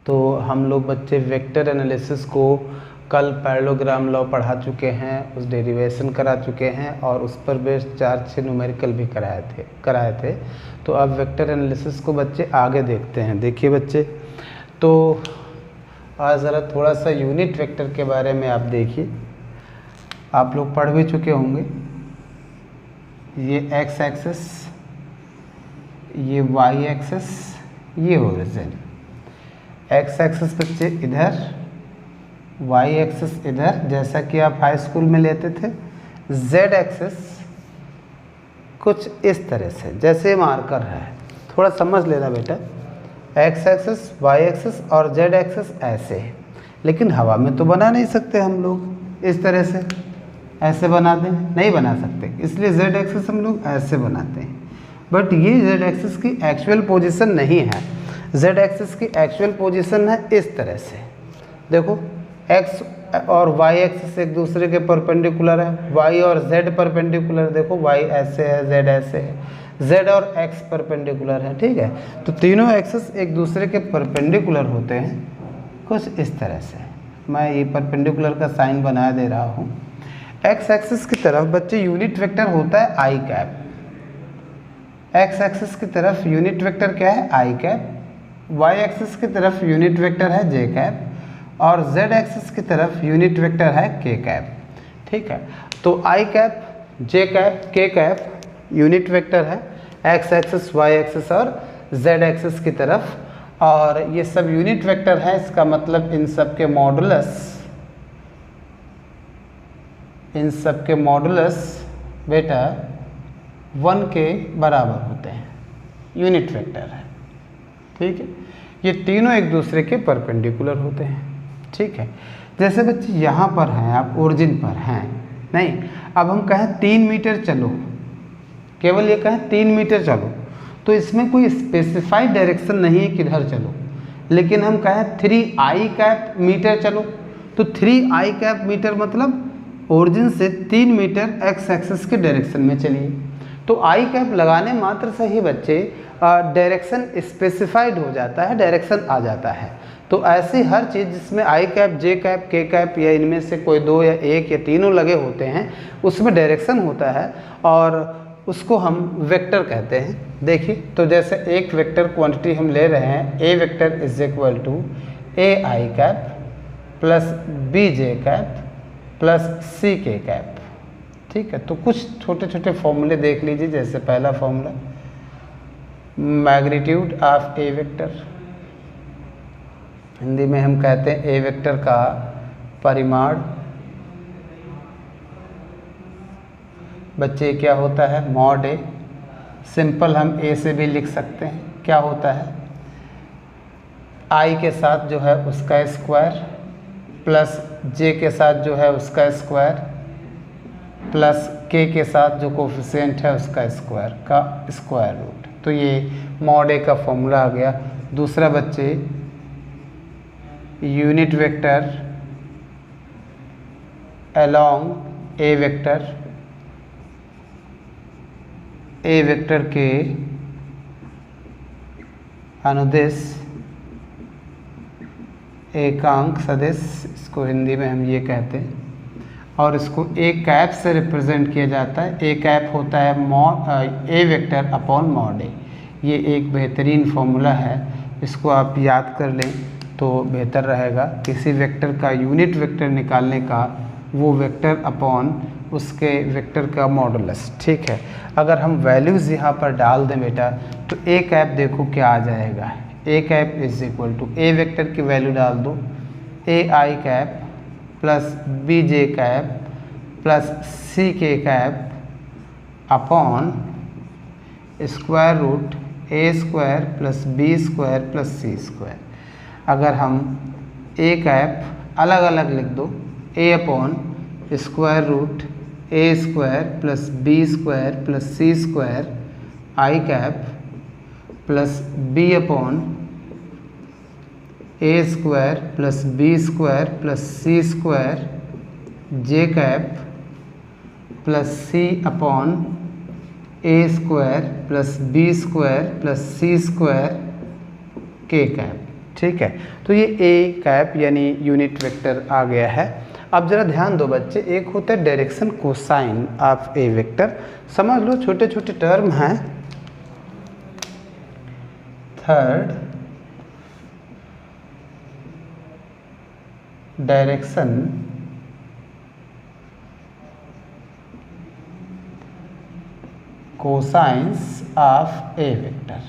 तो हम लोग बच्चे वेक्टर एनालिसिस को कल पैरेललोग्राम लॉ पढ़ा चुके हैं, उस डेरिवेशन करा चुके हैं और उस पर बेस्ड 4-6 न्यूमेरिकल भी कराए थे। तो अब वेक्टर एनालिसिस को बच्चे आगे देखते हैं। देखिए बच्चे, तो आज ज़रा थोड़ा सा यूनिट वेक्टर के बारे में आप देखिए। आप लोग पढ़ भी चुके होंगे। ये एक्स एक्सिस, ये वाई एक्सिस, ये ओरिजिन। एक्स एक्सिस बच्चे इधर, वाई एक्सिस इधर, जैसा कि आप हाई स्कूल में लेते थे। जेड एक्सिस कुछ इस तरह से, जैसे मार्कर है, थोड़ा समझ लेना बेटा। एक्स एक्सिस, वाई एक्सिस और जेड एक्सिस ऐसे, लेकिन हवा में तो बना नहीं सकते हम लोग इस तरह से, ऐसे बनाते हैं, नहीं बना सकते, इसलिए जेड एक्सिस हम लोग ऐसे बनाते हैं। बट ये जेड एक्सिस की एक्चुअल पोजीशन नहीं है। जेड एक्सिस की एक्चुअल पोजीशन है इस तरह से। देखो, एक्स और वाई एक्सिस एक दूसरे के परपेंडिकुलर है, वाई और जेड परपेंडिकुलर। देखो, वाई ऐसे है, जेड ऐसे है, जेड और एक्स परपेंडिकुलर है, ठीक है। तो तीनों एक्सिस एक दूसरे के परपेंडिकुलर होते हैं कुछ इस तरह से। मैं ये परपेंडिकुलर का साइन बना दे रहा हूँ। एक्स एक्सिस की तरफ बच्चे यूनिट वेक्टर होता है आई कैप। एक्स एक्सिस की तरफ यूनिट वेक्टर क्या है? आई कैप। वाई एक्सिस की तरफ यूनिट वेक्टर है जे कैप और जेड एक्सिस की तरफ यूनिट वेक्टर है के कैप, ठीक है। तो आई कैप, जे कैप, के कैप यूनिट वेक्टर है एक्स एक्सिस, वाई एक्सिस और जेड एक्सिस की तरफ, और ये सब यूनिट वेक्टर है। इसका मतलब इन सब के मॉडुलस बेटा 1 के बराबर होते हैं, यूनिट वेक्टर है, ठीक है। ये तीनों एक दूसरे के परपेंडिकुलर होते हैं, ठीक है। जैसे बच्चे यहाँ पर हैं, आप ओरिजिन पर हैं, नहीं, अब हम कहें 3 मीटर चलो, केवल ये कहें 3 मीटर चलो, तो इसमें कोई स्पेसिफाइड डायरेक्शन नहीं है किधर चलो। लेकिन हम कहें 3i कैप मीटर चलो, तो 3i कैप मीटर मतलब ओरिजिन से 3 मीटर एक्स एक्सिस के डायरेक्शन में चलिए। तो आई कैप लगाने मात्र से ही बच्चे डायरेक्शन स्पेसिफाइड हो जाता है, डायरेक्शन आ जाता है। तो ऐसी हर चीज़ जिसमें आई कैप, जे कैप, के कैप या इनमें से कोई 2 या 1 या तीनों लगे होते हैं, उसमें डायरेक्शन होता है और उसको हम वेक्टर कहते हैं। देखिए, तो जैसे एक वेक्टर क्वांटिटी हम ले रहे हैं, ए vector is equal to A I cap plus B J cap plus C K cap, ठीक है। तो कुछ छोटे छोटे फॉर्मूले देख लीजिए। जैसे पहला formula, magnitude of A vector, Hindi में हम कहते हैं ए वेक्टर का परिमाण। बच्चे क्या होता है? मॉड ए। सिंपल हम ए से भी लिख सकते हैं। क्या होता है? आई के साथ जो है उसका स्क्वायर प्लस जे के साथ जो है उसका स्क्वायर प्लस के साथ जो कोफिशिएंट है उसका स्क्वायर का स्क्वायर रूट। तो ये मॉड ए का फॉर्मूला आ गया। दूसरा बच्चे, unit vector along A vector, A vector के अनुदिश एकांक सदिश, इसको हिंदी में हम ये कहते हैं, और इसको ए कैप से रिप्रेजेंट किया जाता है। ए कैप होता है ए वेक्टर अपॉन मॉड ए। ये एक बेहतरीन फॉर्मूला है, इसको आप याद कर लें तो बेहतर रहेगा। किसी वेक्टर का यूनिट वेक्टर निकालने का, वो वेक्टर अपॉन उसके वेक्टर का मॉडुलस, ठीक है। अगर हम वैल्यूज़ यहाँ पर डाल दें बेटा, तो ए कैप देखो क्या आ जाएगा। A cap is equal to, A vector की वैल्यू डाल दो, A I cap plus B J cap plus C K cap upon square root A square plus B square plus C square. अगर हम A cap अलग अलग लिख दो, A upon square root A square plus B square plus C square I cap plus B upon A square plus B square plus C square J cap plus C upon A square plus B square plus C square K cap. ठीक है, तो ये A cap यानी unit vector आ गया है। अब जरा ध्यान दो बच्चे, एक होता है direction cosine of A vector, समझ लो छोटे छोटे टर्म हैं। Third, direction cosines of A vector,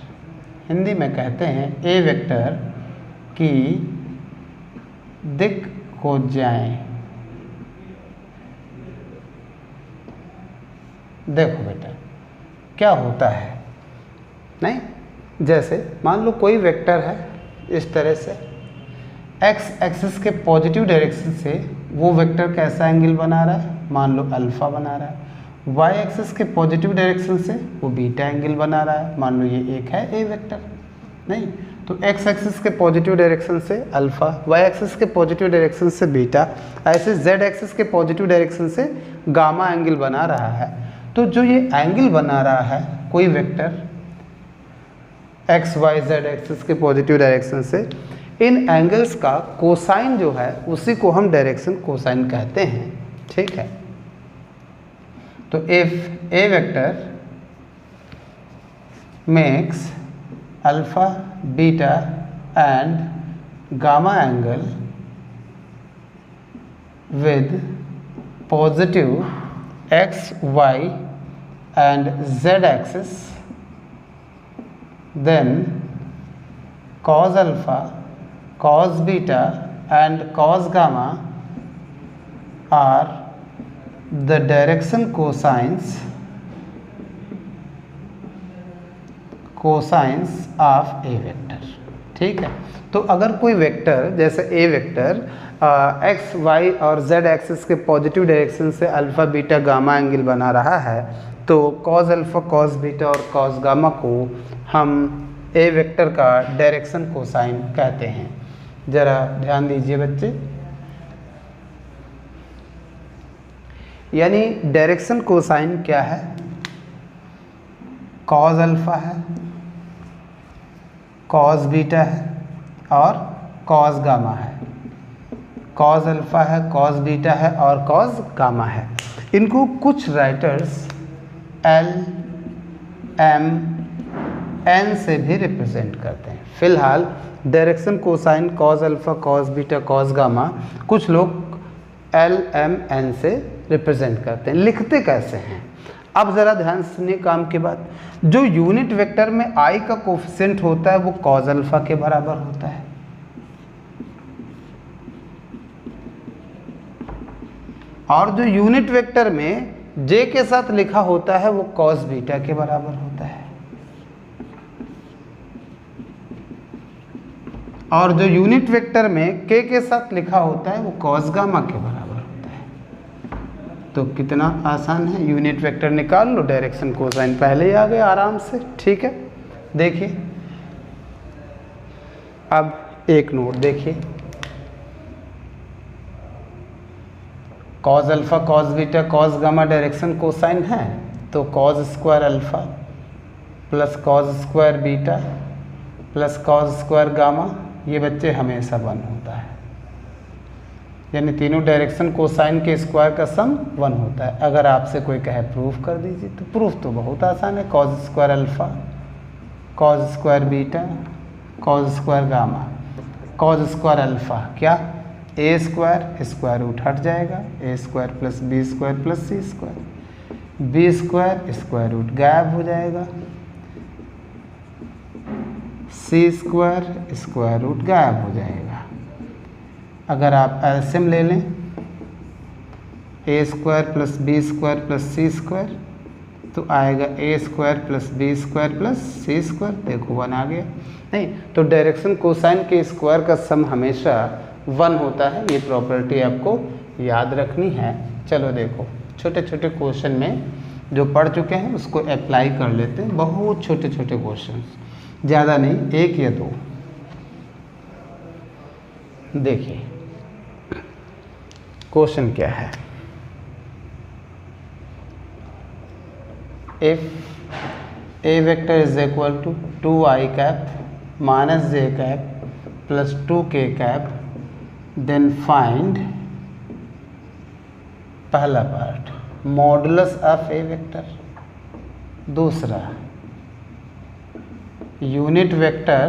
Hindi में कहते हैं ए वेक्टर की दिक् खोजाएं। देखो बेटा क्या होता है, नहीं, जैसे मान लो कोई वेक्टर है इस तरह से, एक्स एक्सिस के पॉजिटिव डायरेक्शन से वो वेक्टर कैसा एंगल बना रहा है, मान लो अल्फा बना रहा है। वाई एक्सिस के पॉजिटिव डायरेक्शन से वो बीटा एंगल बना रहा है, मान लो ये एक है ए वेक्टर, नहीं, तो एक्स एक्सिस के पॉजिटिव डायरेक्शन से अल्फा, वाई एक्सिस के पॉजिटिव डायरेक्शन से बीटा, ऐसे जेड एक्सिस के पॉजिटिव डायरेक्शन से गामा एंगल बना रहा है। तो जो ये एंगल बना रहा है कोई vector x Y z axis के पॉजिटिव डायरेक्शन से, इन एंगल्स का कोसाइन जो है उसी को हम डायरेक्शन कोसाइन कहते हैं, ठीक है। तो if A vector makes alpha beta and gamma angle with positive x y and z axis, then cos alpha, cos beta and cos gamma are the direction cosines of a vector, ठीक है। तो अगर कोई vector जैसे ए vector x Y और Z axis के positive direction से alpha beta gamma angle बना रहा है, तो कॉस अल्फा कॉस बीटा और कॉस गामा को हम ए वेक्टर का डायरेक्शन कोसाइन कहते हैं। ज़रा ध्यान दीजिए बच्चे, यानी डायरेक्शन कोसाइन क्या है, कॉस अल्फा है, कॉस बीटा है और कॉस गामा है। कॉस अल्फा है, कॉस बीटा है और कॉस गामा है। इनको कुछ राइटर्स एल एम एन से भी रिप्रेजेंट करते हैं। फिलहाल direction cosine cos alpha cos beta cos gamma कुछ लोग एल एम एन से रिप्रेजेंट करते हैं। लिखते कैसे हैं, अब ज़रा ध्यान से सुनिए काम की बात। जो यूनिट वेक्टर में आई का कोफिशिएंट होता है वो कॉस अल्फा के बराबर होता है, और जो यूनिट वेक्टर में जे के साथ लिखा होता है वो कॉस बीटा के बराबर होता है, और जो यूनिट वेक्टर में के साथ लिखा होता है वो कॉस गामा के बराबर होता है। तो कितना आसान है, यूनिट वेक्टर निकाल लो, डायरेक्शन कोसाइन पहले ही आ गए आराम से, ठीक है। देखिए अब एक नोट देखिए, cos alpha cos beta cos gamma direction cosine है, तो cos square alpha plus cos square beta plus cos square gamma, ये बच्चे हमेशा 1 होता है, यानी तीनों डायरेक्शन कोसाइन के स्क्वायर का सम 1 होता है। अगर आपसे कोई कहे प्रूफ कर दीजिए, तो प्रूफ तो बहुत आसान है, cos square alpha cos square beta cos square gamma. Cos square alpha क्या, ए स्क्वायर स्क्वायर रूट हट जाएगा, A square plus B square plus C square, B square square root गायब हो जाएगा, सी स्क्वायर स्क्वायर रूट गायब हो जाएगा। अगर आप एलसीएम ले लें, A square plus B square plus C square, तो आएगा A square plus B square plus C square, देखो 1 आ गया। नहीं तो डायरेक्शन कोसाइन के स्क्वायर का सम हमेशा 1 होता है, ये प्रॉपर्टी आपको याद रखनी है। चलो देखो छोटे छोटे क्वेश्चन में जो पढ़ चुके हैं उसको अप्लाई कर लेते हैं, बहुत छोटे छोटे क्वेश्चन, ज़्यादा नहीं, 1 या 2। देखिए क्वेश्चन क्या है, if A vector is equal to 2i cap minus J cap plus 2k cap, then find पहला part modulus of A vector, दूसरा unit vector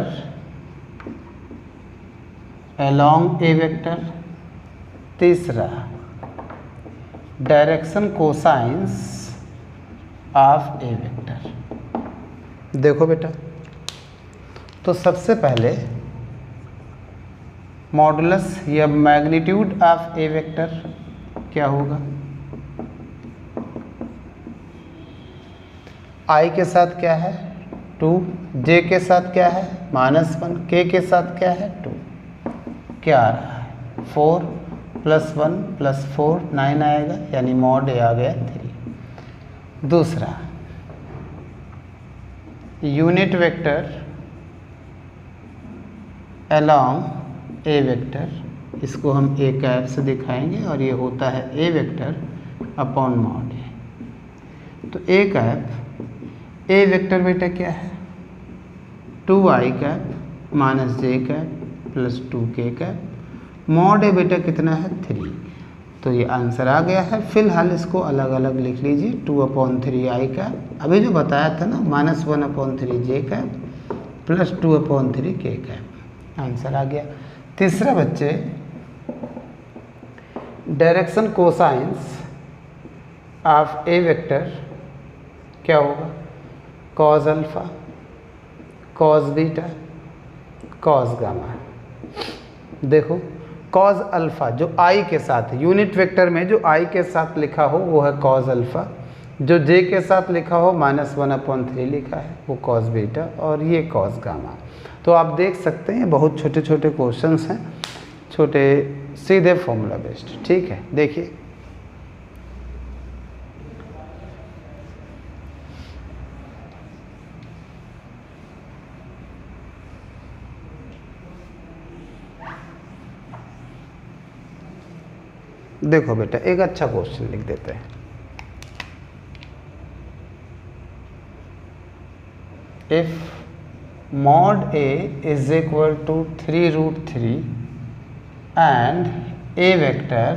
along A vector, तीसरा direction cosines of A vector. देखो बेटा, तो सबसे पहले modulus या magnitude of A vector क्या होगा? आई के साथ क्या है 2, जे के साथ क्या है -1, के साथ क्या है 2, क्या आ रहा है 4 + 1 + 4 9 आएगा, यानी मॉड ए आ गया 3। दूसरा unit vector along A vector, इसको हम ए कैप से दिखाएंगे और ये होता है A vector upon mod A. तो ए कैप ए वेक्टर बेटा क्या है 2i cap -j cap plus 2k cap, mod A बेटा कितना है 3। तो ये आंसर आ गया है। फिलहाल इसको अलग अलग लिख लीजिए, 2/3i कैप, अभी जो बताया था ना -1/3j cap plus 2/3k cap, answer आ गया। तीसरा बच्चे direction cosines of A vector क्या होगा? Cos alpha, cos beta, cos gamma. देखो कॉस अल्फा जो आई के साथ यूनिट वेक्टर में जो आई के साथ लिखा हो वो है कॉस अल्फा, जो जे के साथ लिखा हो -1/3 लिखा है वो कॉस बीटा, और ये कॉस गामा। तो आप देख सकते हैं बहुत छोटे छोटे क्वेश्चंस हैं, छोटे सीधे फॉर्मूला बेस्ड। ठीक है, देखिए देखो बेटा एक अच्छा क्वेश्चन लिख देते हैं। If mod a is equal to 3√3 and a vector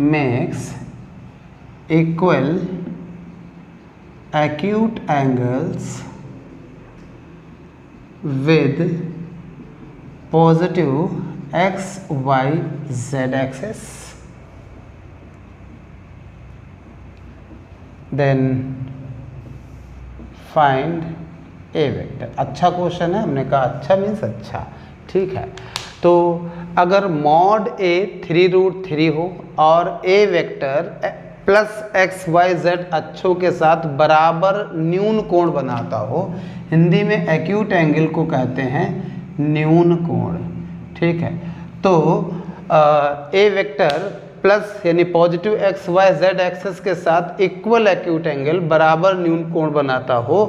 makes equal acute angles with positive x, y, z axis, then find A vector. अच्छा क्वेश्चन है, हमने कहा अच्छा मीन्स अच्छा। ठीक है, तो अगर मॉड ए 3√3 हो और A vector plus X Y Z अक्षों के साथ बराबर न्यून कोण बनाता हो, हिंदी में एक्यूट एंगल को कहते हैं न्यून कोण। ठीक है, तो ए वेक्टर प्लस यानी positive x Y z axes के साथ इक्वल एक्यूट एंगल बराबर न्यून कोण बनाता हो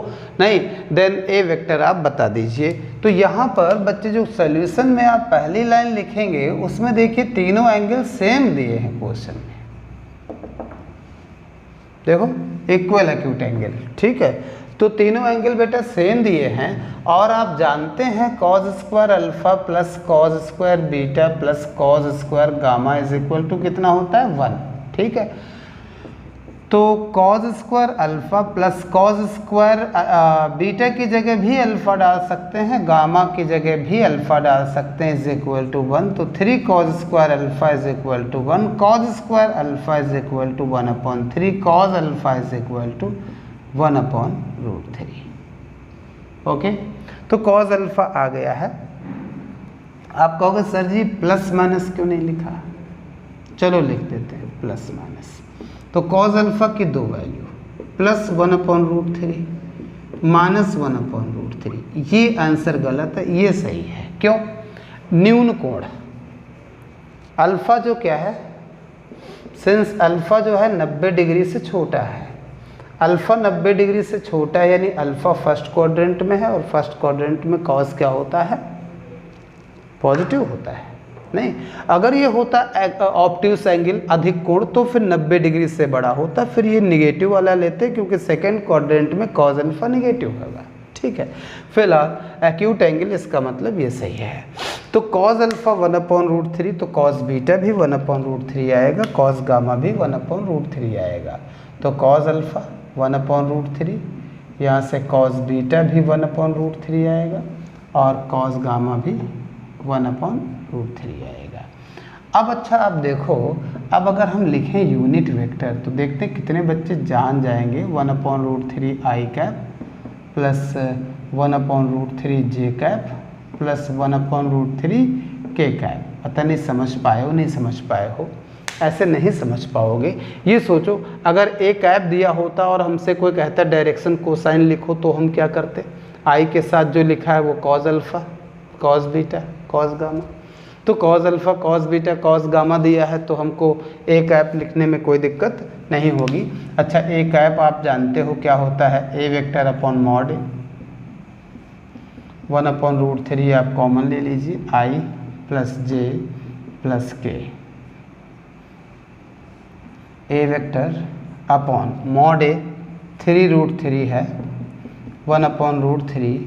नहीं, देन ए वेक्टर आप बता दीजिए। तो यहाँ पर बच्चे जो सॉल्यूशन में आप पहली लाइन लिखेंगे उसमें देखिए तीनों एंगल सेम दिए हैं क्वेश्चन में, देखो इक्वल एक्यूट एंगल। ठीक है, तो तीनों एंगल बेटा सेम दिए हैं और आप जानते हैं cos square alpha plus cos square beta plus cos square gamma is equal to कितना होता है 1। ठीक है, तो cos square alpha plus cos square beta की जगह भी अल्फा डाल सकते हैं, गामा की जगह भी अल्फा डाल सकते हैं, इज इक्वल टू 1। तो 3 cos square alpha is equal to 1, cos square alpha is equal to 1/3, cos alpha is equal to 1/√3। Okay, तो cos अल्फा आ गया है। आप कहोगे सर जी प्लस माइनस क्यों नहीं लिखा? चलो लिख देते हैं प्लस माइनस। तो cos अल्फा की दो वैल्यू, प्लस 1/√3 माइनस 1/√3। ये आंसर गलत है, ये सही है। क्यों? न्यून कोण अल्फा जो क्या है, सिंस अल्फा जो है 90 डिग्री से छोटा है, अल्फा 90 डिग्री से छोटा है यानी अल्फा फर्स्ट क्वाड्रेंट में है, और फर्स्ट क्वाड्रेंट में कॉस क्या होता है? पॉजिटिव होता है। नहीं, अगर ये होता ऑब्ट्यूस एंगल अधिक कोण तो फिर 90 डिग्री से बड़ा होता, फिर ये निगेटिव वाला लेते क्योंकि सेकेंड क्वाड्रेंट में कॉस अल्फा निगेटिव होगा। ठीक है। फिलहाल एक्यूट एंगल इसका मतलब ये सही है। तो कॉस अल्फा 1/√3, तो कॉस बीटा भी 1/√3 आएगा, कॉस गामा भी 1/√3 आएगा। तो कॉस अल्फा 1/√3, यहाँ से कॉस बीटा भी 1/√3 आएगा और कॉस गामा भी 1/√3 आएगा। अब अच्छा आप देखो, अब अगर हम लिखें यूनिट वेक्टर तो देखते हैं कितने बच्चे जान जाएंगे। 1/√3 आई कैप प्लस 1/√3 जे कैप प्लस 1/√3 के कैप। पता नहीं समझ पाए हो नहीं समझ पाए हो, ऐसे नहीं समझ पाओगे। ये सोचो अगर ए कैप दिया होता और हमसे कोई कहता डायरेक्शन कोसाइन लिखो तो हम क्या करते? आई के साथ जो लिखा है वो cos alpha, cos beta, cos gamma. तो cos alpha, cos beta, cos gamma दिया है तो हमको ए कैप लिखने में कोई दिक्कत नहीं होगी। अच्छा ए कैप आप जानते हो क्या होता है? ए वेक्टर अपॉन मॉड ए, 1/√3 आप कॉमन ले लीजिए, आई प्लस जे प्लस के। ए वेक्टर अपॉन मॉड ए 3√3 है, 1/√3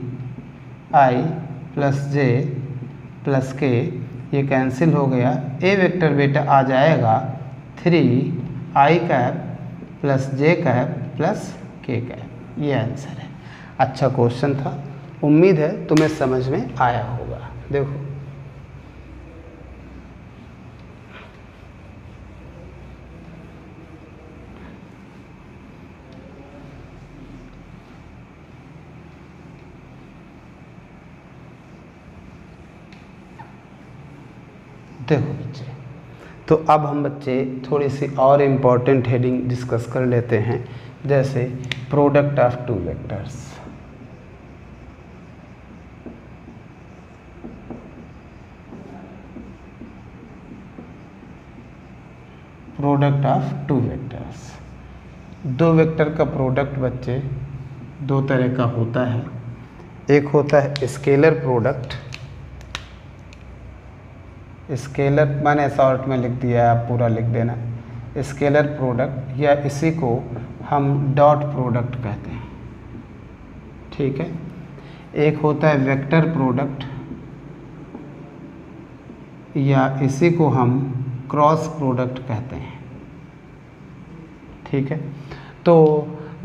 आई प्लस जे प्लस के, ये कैंसिल हो गया। ए वेक्टर बेटा आ जाएगा 3 i cap plus J cap plus के कैप। ये आंसर है। अच्छा क्वेश्चन था, उम्मीद है तुम्हें समझ में आया होगा। देखो देखो बच्चे, तो अब हम बच्चे थोड़ी सी और इम्पॉर्टेंट हेडिंग डिस्कस कर लेते हैं, जैसे product of two vectors. Product of two vectors, दो वेक्टर का प्रोडक्ट बच्चे दो तरह का होता है। एक होता है स्केलर प्रोडक्ट, स्केलर मैंने शॉर्ट में लिख दिया है, आप पूरा लिख देना। स्केलर प्रोडक्ट या इसी को हम डॉट प्रोडक्ट कहते हैं, ठीक है। एक होता है वेक्टर प्रोडक्ट या इसी को हम क्रॉस प्रोडक्ट कहते हैं, ठीक है। तो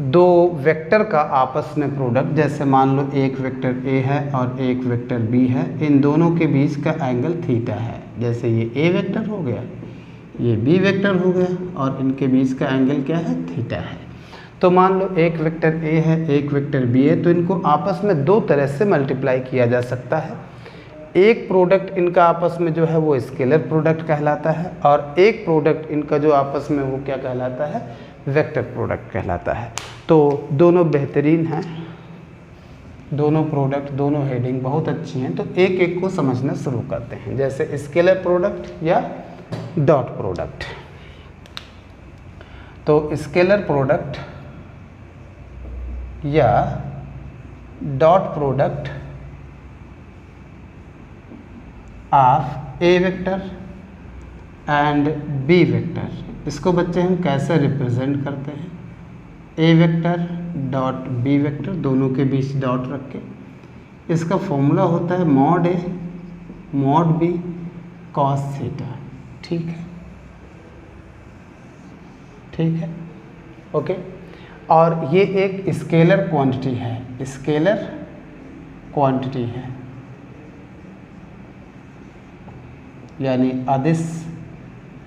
दो वेक्टर का आपस में प्रोडक्ट, जैसे मान लो एक वेक्टर ए है और एक वेक्टर बी है, इन दोनों के बीच का एंगल थीटा है। जैसे ये ए वेक्टर हो गया, ये बी वेक्टर हो गया और इनके बीच का एंगल क्या है? थीटा है। तो मान लो एक वेक्टर ए है, एक वेक्टर बी है, तो इनको आपस में दो तरह से मल्टीप्लाई किया जा सकता है। एक प्रोडक्ट इनका आपस में जो है वो स्केलर प्रोडक्ट कहलाता है और एक प्रोडक्ट इनका जो आपस में वो क्या कहलाता है? वेक्टर प्रोडक्ट कहलाता है। तो दोनों बेहतरीन हैं, दोनों प्रोडक्ट, दोनों हेडिंग बहुत अच्छी हैं। तो एक एक को समझना शुरू करते हैं, जैसे स्केलर प्रोडक्ट या डॉट प्रोडक्ट। तो स्केलर प्रोडक्ट या dot product of A vector and B vector, इसको बच्चे हम कैसे रिप्रेजेंट करते हैं? ए वेक्टर डॉट बी वेक्टर, दोनों के बीच डॉट रख के। इसका फॉर्मूला होता है mod a mod b cos theta, ठीक है, ठीक है, ओके। और ये एक स्केलर क्वांटिटी है, स्केलर क्वांटिटी है, यानी अदिश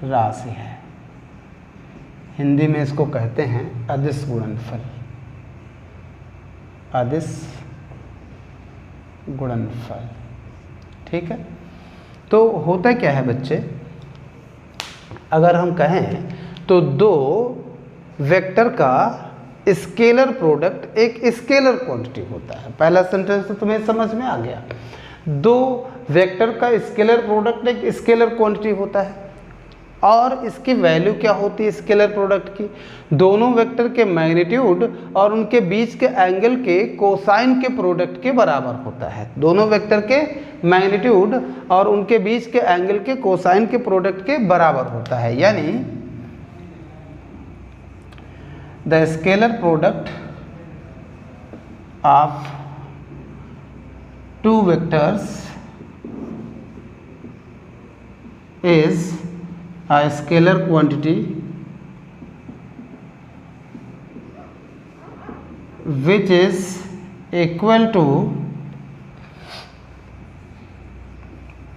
राशि है। हिंदी में इसको कहते हैं अदिश गुणनफल, अदिश गुणनफल, ठीक है। तो होता क्या है बच्चे, अगर हम कहें तो दो वेक्टर का स्केलर प्रोडक्ट एक स्केलर क्वांटिटी होता है। पहला सेंटेंस तो तुम्हें समझ में आ गया। दो वेक्टर का स्केलर प्रोडक्ट एक स्केलर क्वांटिटी होता है और इसकी वैल्यू क्या होती है स्केलर प्रोडक्ट की? दोनों वेक्टर के मैग्नीट्यूड और उनके बीच के एंगल के कोसाइन के प्रोडक्ट के बराबर होता है। दोनों वेक्टर के मैग्नीट्यूड और उनके बीच के एंगल के कोसाइन के प्रोडक्ट के बराबर होता है, यानी the scalar product of two vectors is a scalar quantity which is equal to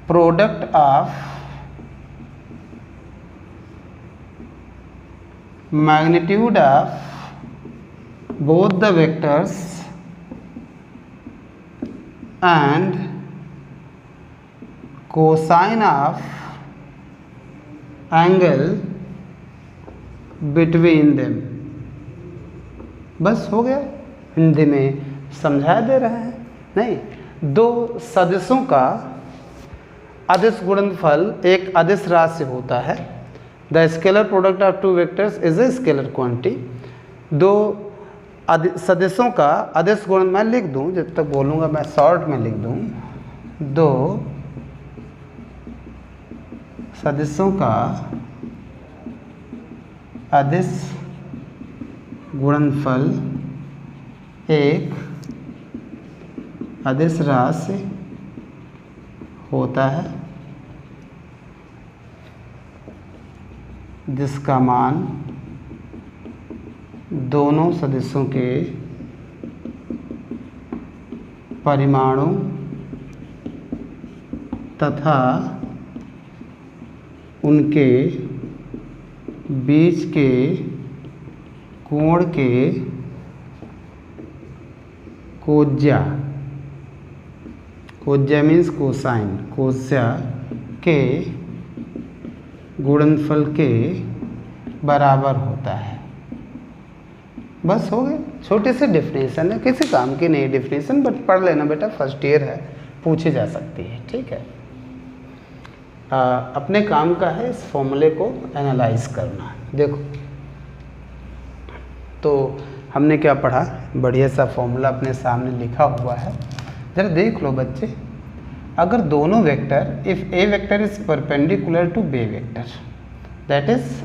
product of magnitude of both the vectors and cosine of angle between them। बस हो गया, हिंदी में समझा दे रहा है। नहीं, दो सदिशों का अदिश गुणनफल एक अदिश राशि होता है। The scalar product of two vectors is a scalar quantity. दो सदिशों का अदिश गुणन, मैं लिख दूं, जब तक बोलूँगा मैं शॉर्ट में लिख दूं, दो सदिशों का अदिश गुणनफल एक अदिश राशि होता है जिसका मान दोनों सदिशों के परिमाणों तथा उनके बीच के कोण के कोज्या मीन्स कोसाइन, कोज्या के गुणनफल के बराबर होता है। बस हो गया, छोटी सी डेफिनेशन है, किसी काम की नहीं डेफिनेशन, बट पढ़ लेना बेटा, फर्स्ट ईयर है, पूछी जा सकती है। ठीक है, अपने काम का है इस फॉर्मूले को एनालाइज करना। देखो, तो हमने क्या पढ़ा, बढ़िया सा फॉर्मूला अपने सामने लिखा हुआ है, जरा देख लो बच्चे। अगर दोनों vector, if a vector is perpendicular to b vector, that is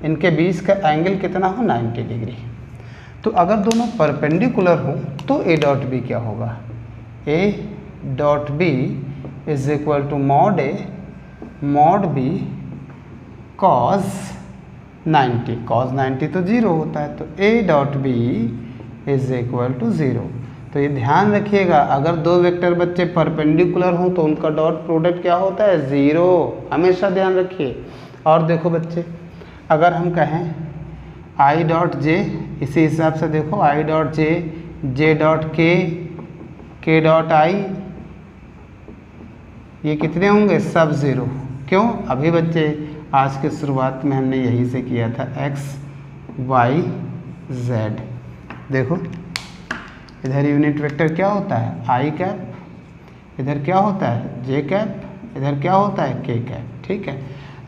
इनके बीच का एंगल कितना हो, 90 डिग्री। तो अगर दोनों परपेंडिकुलर हो तो ए डॉट बी क्या होगा, a dot b is equal to mod a mod b cos 90। Cos 90 तो 0 होता है, तो a dot b is equal to 0। तो ये ध्यान रखिएगा, अगर दो वेक्टर बच्चे परपेंडिकुलर हों तो उनका डॉट प्रोडक्ट क्या होता है, 0, हमेशा ध्यान रखिए। और देखो बच्चे, अगर हम कहें आई डॉट जे, इसी हिसाब से देखो, I dot J, J dot के डॉट आई, ये कितने होंगे, सब 0। क्यों, अभी बच्चे आज के शुरुआत में हमने यही से किया था, एक्स वाई जेड। देखो इधर यूनिट वेक्टर क्या होता है, आई कैप, इधर क्या होता है, जे कैप, इधर क्या होता है, के कैप। ठीक है,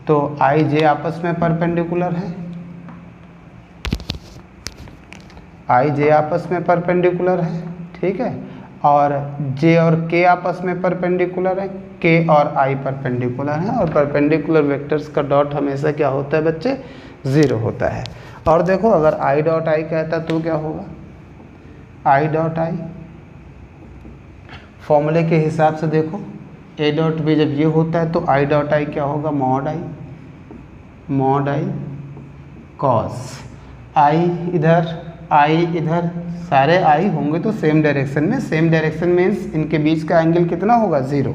तो आई जे आपस में परपेंडिकुलर है, आई जे आपस में परपेंडिकुलर है। ठीक है, और जे और के आपस में परपेंडिकुलर है, के और आई परपेंडिकुलर है, और परपेंडिकुलर वेक्टर्स का डॉट हमेशा क्या होता है बच्चे, 0 होता है। और देखो, अगर आई डॉट आई कहता तो क्या होगा, आई डॉट आई, फॉर्मूले के हिसाब से देखो, ए डॉट बी जब ये होता है तो आई डॉट आई क्या होगा, मॉड आई कॉस आई इधर सारे आई होंगे तो सेम डायरेक्शन में, सेम डायरेक्शन मीन्स इनके बीच का एंगल कितना होगा, 0।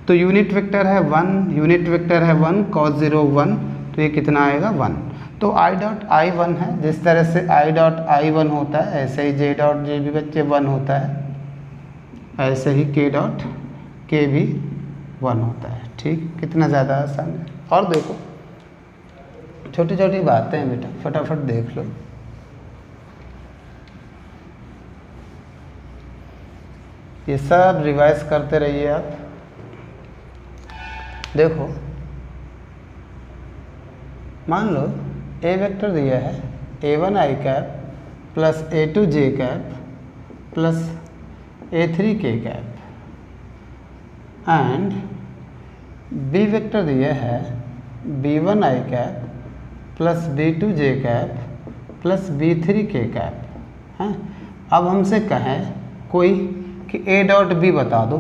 तो यूनिट वेक्टर है 1, कॉस 0 1, तो ये कितना आएगा, 1। तो आई डॉट आई 1 है, जिस तरह से आई डॉट आई 1 होता है ऐसे ही जे डॉट जे भी बच्चे 1 होता है, ऐसे ही के डॉट के भी 1 होता है। ठीक, कितना ज़्यादा आसान है। और देखो, छोटी छोटी बातें हैं बेटा, फटाफट देख लो। ये सब रिवाइज करते रहिए आप। देखो, मान लो ए वेक्टर दिया है a1 आई कैप प्लस a2 जे कैप प्लस a3 के कैप, एंड बी वेक्टर दिया है b1 आई कैप प्लस b2 जे कैप प्लस b3 के कैप हैं। अब हमसे कहें कोई कि ए डॉट बी बता दो,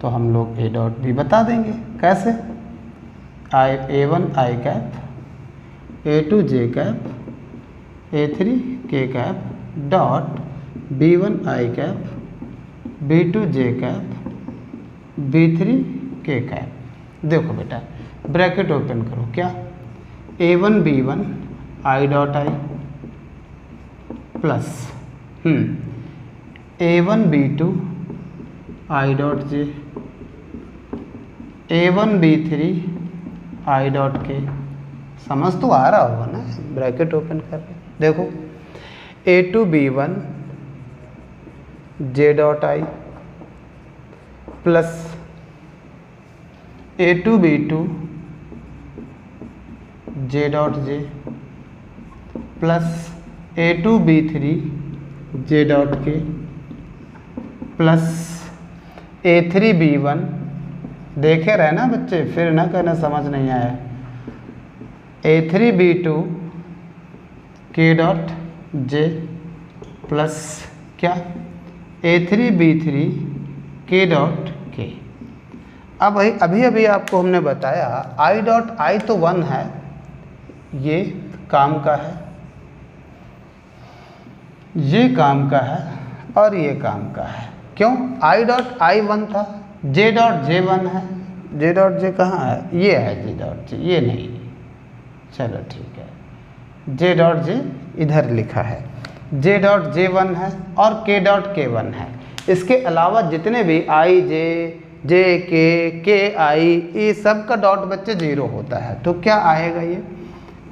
तो हम लोग ए डॉट बी बता देंगे। कैसे? A1 आई कैप, A2 जे कैप, A3 के कैप डॉट B1 आई कैप, B2 जे कैप, B3 के कैप। देखो बेटा ब्रैकेट ओपन करो, क्या A1 B1 I dot I plus A1 B2 I dot J, A1 B3 I dot के। समझ तो आ रहा होगा ना, ब्रैकेट ओपन कर देखो A2 B1 J dot I plus A2 B2 J dot J plus A2 B3 J dot के plus A3 B1। देखे रहे ना बच्चे, फिर ना कहना समझ नहीं आया। A3 B2 के डॉट जे प्लस क्या A3 B3 के डॉट के। अब अभी अभी आपको हमने बताया आई डॉट आई तो 1 है, ये काम का है, ये काम का है और ये काम का है। क्यों? आई डॉट आई 1 था, जे डॉट जे 1 है। जे डॉट जे कहाँ है? ये है जे डॉट जे, ये नहीं। चलो ठीक है, जे डॉट जे इधर लिखा है, जे डॉट जे 1 है और के डॉट के 1 है। इसके अलावा जितने भी आई जे के आई, ये सब का डॉट बच्चे 0 होता है। तो क्या आएगा ये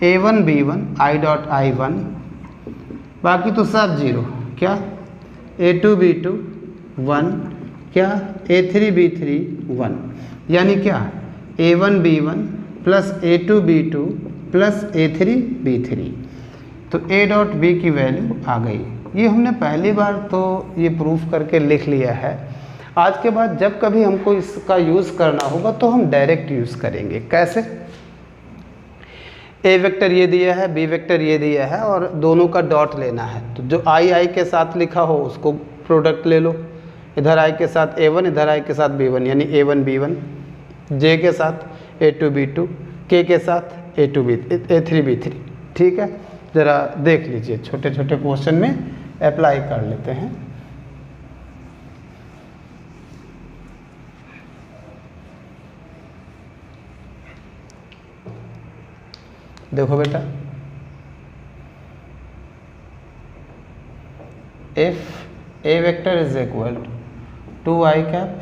A1 B1 I dot I 1, बाकी तो सब 0। क्या A2 B2 1, क्या A3 B3 1, यानी क्या A1 B1 plus A2 B2 plus A3 B3। तो A डॉट बी की वैल्यू आ गई। ये हमने पहली बार तो ये प्रूफ करके लिख लिया है। आज के बाद जब कभी हमको इसका यूज़ करना होगा तो हम डायरेक्ट यूज़ करेंगे। कैसे? ए वेक्टर ये दिया है, बी वेक्टर ये दिया है और दोनों का डॉट लेना है। तो जो आई के साथ लिखा हो उसको प्रोडक्ट ले लो। इधर आई के साथ A1, इधर आई के साथ B1, यानी A1 B1, जे के साथ A2 B2, के साथ A3 B3। ठीक है, ज़रा देख लीजिए, छोटे छोटे क्वेश्चन में अप्लाई कर लेते हैं। देखो बेटा, if A vector is equal to 2 i cap,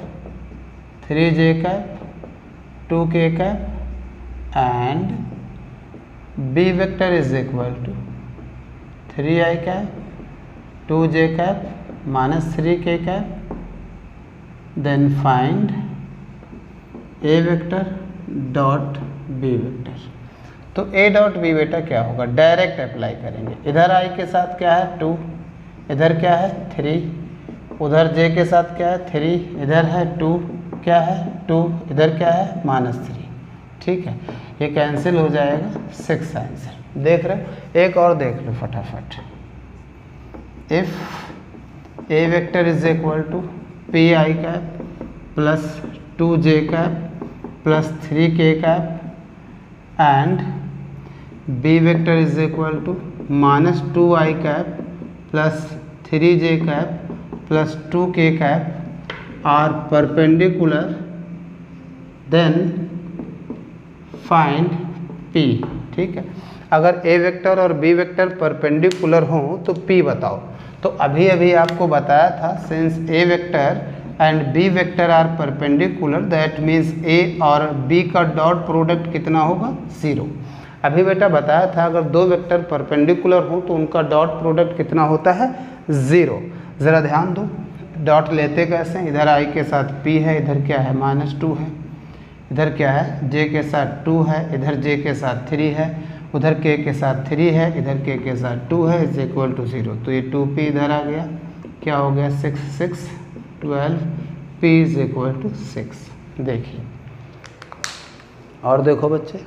3 j cap, 2 k cap and B vector is equal to 3 i cap, 2 j cap minus 3 k cap, then find A vector dot b vector. तो a dot B बेटा क्या होगा? Direct apply करेंगे। इधर आई के साथ क्या है 2, इधर क्या है 3, उधर जे के साथ क्या है 3, इधर है 2, क्या है 2, इधर क्या है -3। ठीक है, ये कैंसिल हो जाएगा, 6 आंसर। देख रहे हो? एक और देख लो फटाफट। If A vector is equal to p i cap plus 2 j cap plus 3 k cap and B vector is equal to -2 i cap plus 3 j cap plus 2 k cap are perpendicular, then find p. ठीक है, अगर a vector और b vector perpendicular हो तो P बताओ। तो अभी अभी आपको बताया था, since A vector and B vector are perpendicular that means A और बी का डॉट प्रोडक्ट कितना होगा? 0। अभी बेटा बताया था अगर दो वेक्टर परपेंडिकुलर हो तो उनका डॉट प्रोडक्ट कितना होता है? 0। ज़रा ध्यान दो, डॉट लेते कैसे? इधर आई के साथ p है, इधर क्या है -2 है, इधर क्या है j के साथ 2 है, इधर j के साथ 3 है, उधर k के साथ 3 है, इधर k के साथ 2 है, इज इक्वल टू 0। तो ये 2p इधर आ गया, क्या हो गया 6 6 12, p इज इक्वल टू 6। देखिए और देखो बच्चे,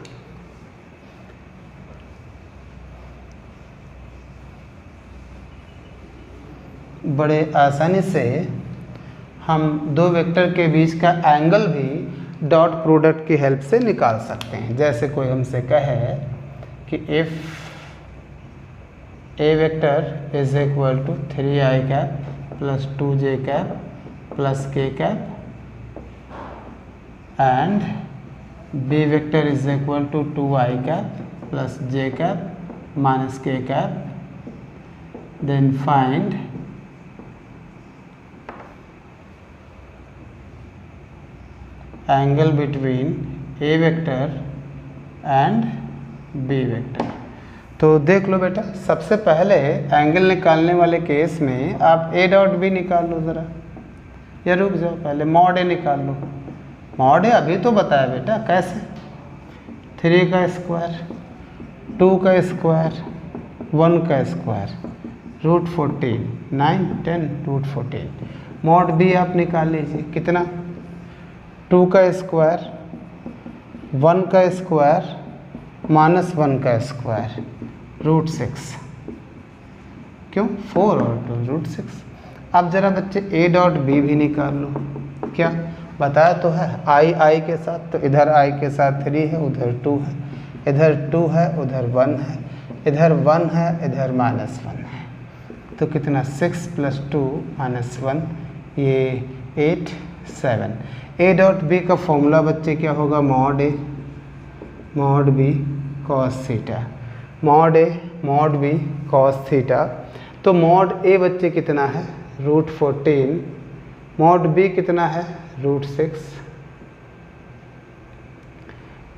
बड़े आसानी से हम दो वेक्टर के बीच का एंगल भी डॉट प्रोडक्ट की हेल्प से निकाल सकते हैं। जैसे कोई हमसे कहे कि if a vector is equal to 3i cap plus 2j cap plus k cap and b vector is equal to 2i cap plus j cap minus k cap, then find angle between a vector and b vector। तो देख लो बेटा, सबसे पहले angle निकालने वाले case में आप a dot b निकाल लो ज़रा, या रुक जाओ पहले मॉड a निकाल लो। मॉड a अभी तो बताया बेटा कैसे, 3 का स्क्वायर, 2 का स्क्वायर, 1 का square, root 14, 9, 10, root 14। Mod b आप निकाल लीजिए, कितना, 2 का स्क्वायर, 1 का स्क्वायर माइनस 1 का स्क्वायर, रूट 6, क्यों 4 और 2 रूट 6। अब ज़रा बच्चे a डॉट b भी निकाल लो। क्या बताया तो है, i के साथ, तो इधर i के साथ 3 है, उधर 2 है, इधर 2 है, उधर 1 है, इधर 1 है, इधर माइनस 1 है, तो कितना 6 प्लस 2 माइनस 1, ये 8, 7। a डॉट b का फॉर्मूला बच्चे क्या होगा, mod a mod b cos theta, mod a mod b cos theta. तो मॉड a बच्चे कितना है, रूट 14, मॉड b कितना है, रूट 6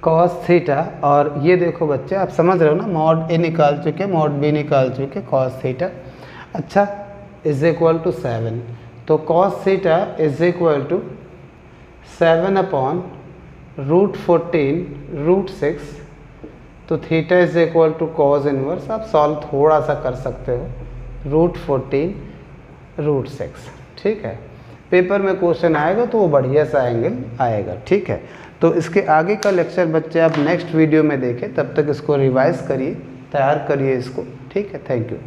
कॉस थीटा। और ये देखो बच्चे, आप समझ रहे हो ना, मॉड a निकाल चुके, मॉड b निकाल चुके, कॉस थीटा। अच्छा, इज इक्वल टू 7, तो cos theta is equal to 7 upon root 14 root 6, तो theta is equal to cos inverse, आप सॉल्व थोड़ा सा कर सकते हो, रूट 14 रूट 6। ठीक है, पेपर में क्वेश्चन आएगा तो वो बढ़िया सा एंगल आएगा। ठीक है, तो इसके आगे का लेक्चर बच्चे आप नेक्स्ट वीडियो में देखें, तब तक इसको रिवाइज करिए, तैयार करिए इसको। ठीक है, थैंक यू।